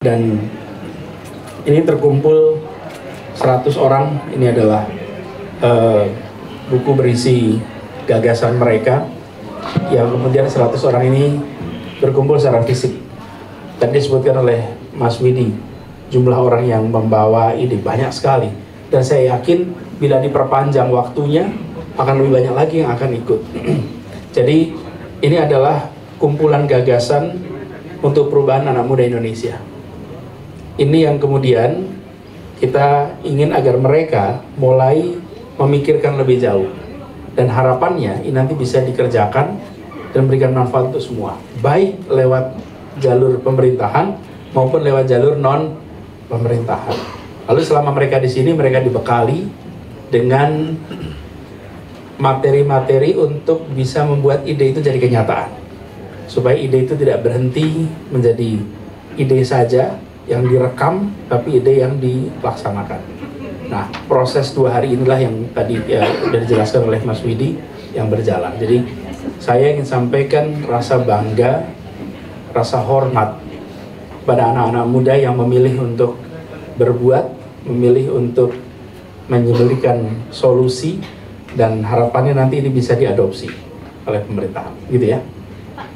Dan ini terkumpul 100 orang. Ini adalah buku berisi gagasan mereka yang kemudian 100 orang ini berkumpul secara fisik. Tadi disebutkan oleh Mas Widi, jumlah orang yang membawa ide banyak sekali. Dan saya yakin bila diperpanjang waktunya, akan lebih banyak lagi yang akan ikut. Jadi ini adalah kumpulan gagasan untuk perubahan anak muda Indonesia. Ini yang kemudian kita ingin agar mereka mulai memikirkan lebih jauh. Dan harapannya ini nanti bisa dikerjakan dan memberikan manfaat untuk semua. Baik lewat jalur pemerintahan maupun lewat jalur non-pemerintahan. Lalu selama mereka di sini, mereka dibekali dengan materi-materi untuk bisa membuat ide itu jadi kenyataan, supaya ide itu tidak berhenti menjadi ide saja yang direkam, tapi ide yang dilaksanakan. Nah, proses 2 hari inilah yang tadi sudah dijelaskan oleh Mas Widi yang berjalan. Jadi saya ingin sampaikan rasa bangga, rasa hormat pada anak-anak muda yang memilih untuk berbuat, memilih untuk memberikan solusi, dan harapannya nanti ini bisa diadopsi oleh pemerintahan, gitu ya. Pak,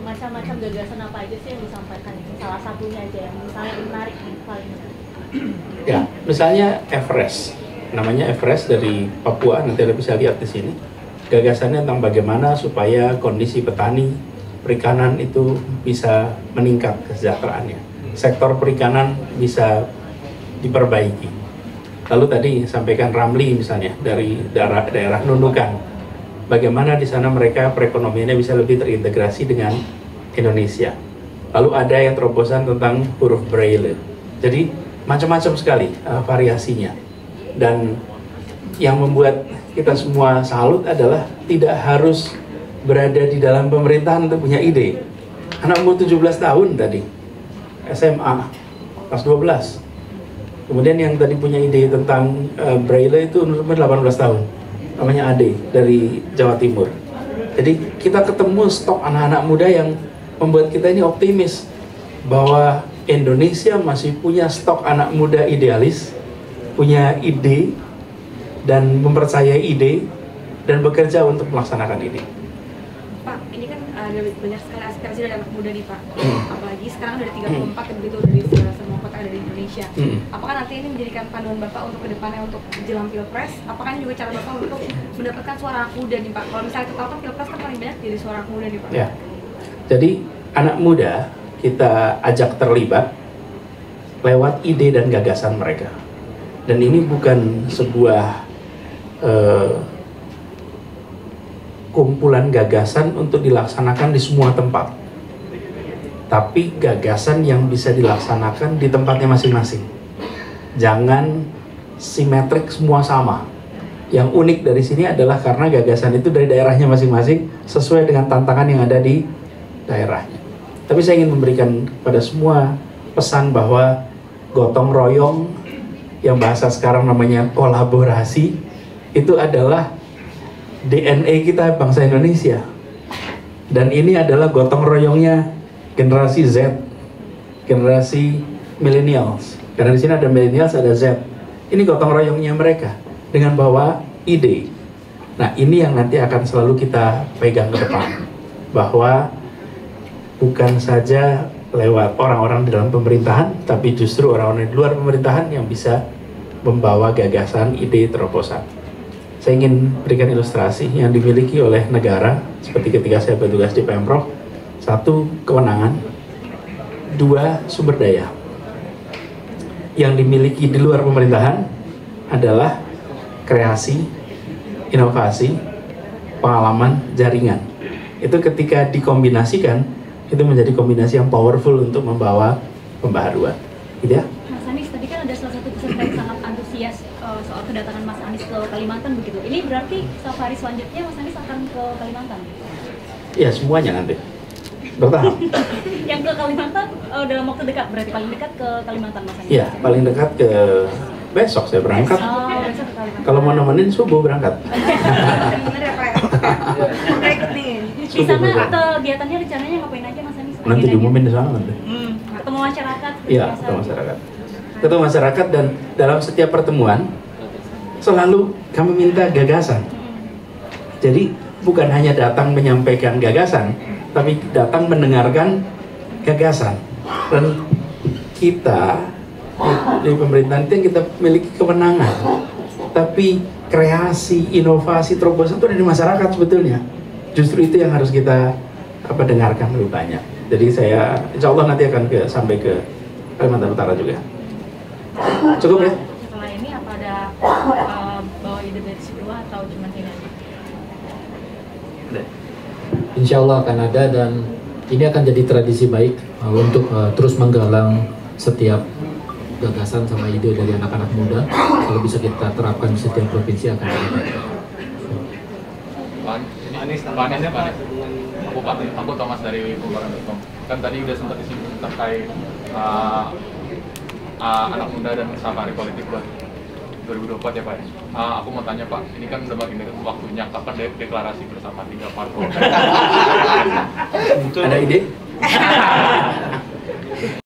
macam-macam gagasan apa aja sih yang disampaikan? Salah satunya aja yang misalnya menarik paling. Ya, misalnya Everest, namanya Everest dari Papua, nanti Anda bisa lihat di sini. Gagasannya tentang bagaimana supaya kondisi petani perikanan itu bisa meningkat kesejahteraannya, sektor perikanan bisa diperbaiki. Lalu tadi sampaikan Ramli misalnya dari daerah Nunukan, bagaimana di sana mereka perekonomiannya bisa lebih terintegrasi dengan Indonesia. Lalu ada yang terobosan tentang huruf Braille. Jadi macam-macam sekali variasinya. Dan yang membuat kita semua salut adalah tidak harus berada di dalam pemerintahan untuk punya ide. Anak umur 17 tahun tadi, SMA, kelas 12. Kemudian yang tadi punya ide tentang Braille itu umur 18 tahun, namanya Ade dari Jawa Timur. Jadi kita ketemu stok anak-anak muda yang membuat kita ini optimis bahwa Indonesia masih punya stok anak muda idealis, punya ide dan mempercayai ide dan bekerja untuk melaksanakan ini. Pak, ini kan ada banyak sekali aspirasi dari anak muda nih Pak. Apalagi sekarang ada 34 yang begitu dari semua kota ada di Indonesia. Apakah nanti ini menjadikan panduan Bapak untuk kedepannya untuk jelang Pilpres? Apakah ini juga cara Bapak untuk mendapatkan suara anak muda nih Pak? Kalau misalnya kita tahu kan Pilpres kan paling banyak dari suara anak muda nih Pak. Ya. Jadi anak muda kita ajak terlibat lewat ide dan gagasan mereka. Dan ini bukan sebuah kumpulan gagasan untuk dilaksanakan di semua tempat, tapi gagasan yang bisa dilaksanakan di tempatnya masing-masing. Jangan simetrik semua sama. Yang unik dari sini adalah karena gagasan itu dari daerahnya masing-masing sesuai dengan tantangan yang ada di daerahnya. Tapi saya ingin memberikan kepada semua pesan bahwa gotong royong, yang bahasa sekarang namanya kolaborasi, itu adalah DNA kita bangsa Indonesia. Dan ini adalah gotong royongnya generasi Z, generasi millennials. Karena di sini ada millennials, ada Z. Ini gotong royongnya mereka dengan bawa ide. Nah, ini yang nanti akan selalu kita pegang ke depan, bahwa bukan saja lewat orang-orang di dalam pemerintahan, tapi justru orang-orang di luar pemerintahan yang bisa membawa gagasan, ide, terobosan. Saya ingin berikan ilustrasi yang dimiliki oleh negara, seperti ketika saya bertugas di Pemprov. 1, kewenangan. 2, sumber daya. Yang dimiliki di luar pemerintahan adalah kreasi, inovasi, pengalaman, jaringan. Itu ketika dikombinasikan, itu menjadi kombinasi yang powerful untuk membawa pembaharuan. Gitu ya? Mas Anies, tadi kan ada salah satu peserta yang sangat antusias soal kedatangan Mas Anies ke Kalimantan begitu. Ini berarti safari selanjutnya Mas Anies akan ke Kalimantan? Ya, semuanya nanti. Bertahap. Yang ke Kalimantan dalam waktu dekat, berarti paling dekat ke Kalimantan Mas Anies? Iya, paling dekat ke besok saya berangkat. Besok ke Kalimantan. Kalau mau nemenin subuh berangkat. Bener ya Pak ya? Udah ikut nih. Di sana kegiatannya rencananya ngapain aja Mas Anies? Nanti diumumin di sana nanti. ketemu masyarakat. Iya, ketemu masyarakat. Ketemu masyarakat, dan dalam setiap pertemuan selalu kami minta gagasan. Jadi bukan hanya datang menyampaikan gagasan, tapi datang mendengarkan gagasan. Dan kita di pemerintahan itu yang kita miliki kewenangan, tapi kreasi, inovasi, terobosan itu ada di masyarakat sebetulnya. Justru itu yang harus kita dengarkan lebih banyak. Jadi saya insya Allah nanti akan sampai ke Kalimantan Utara juga. Cukup ya? Setelah ini apa ada bawa ide dari Sidua atau cuma ini aja? Insya Allah akan ada, dan ini akan jadi tradisi baik untuk terus menggalang setiap gagasan sama ide dari anak-anak muda. Kalau bisa kita terapkan di setiap provinsi akan lebih baik. Aku Thomas dari Bubaran.com. Kan tadi udah sempat disinggung terkait anak muda dan safari politik buat 2024 ya Pak. Aku mau tanya Pak, ini kan udah makin dekat waktunya, kapan deklarasi bersama 3 parpol? Ada ide?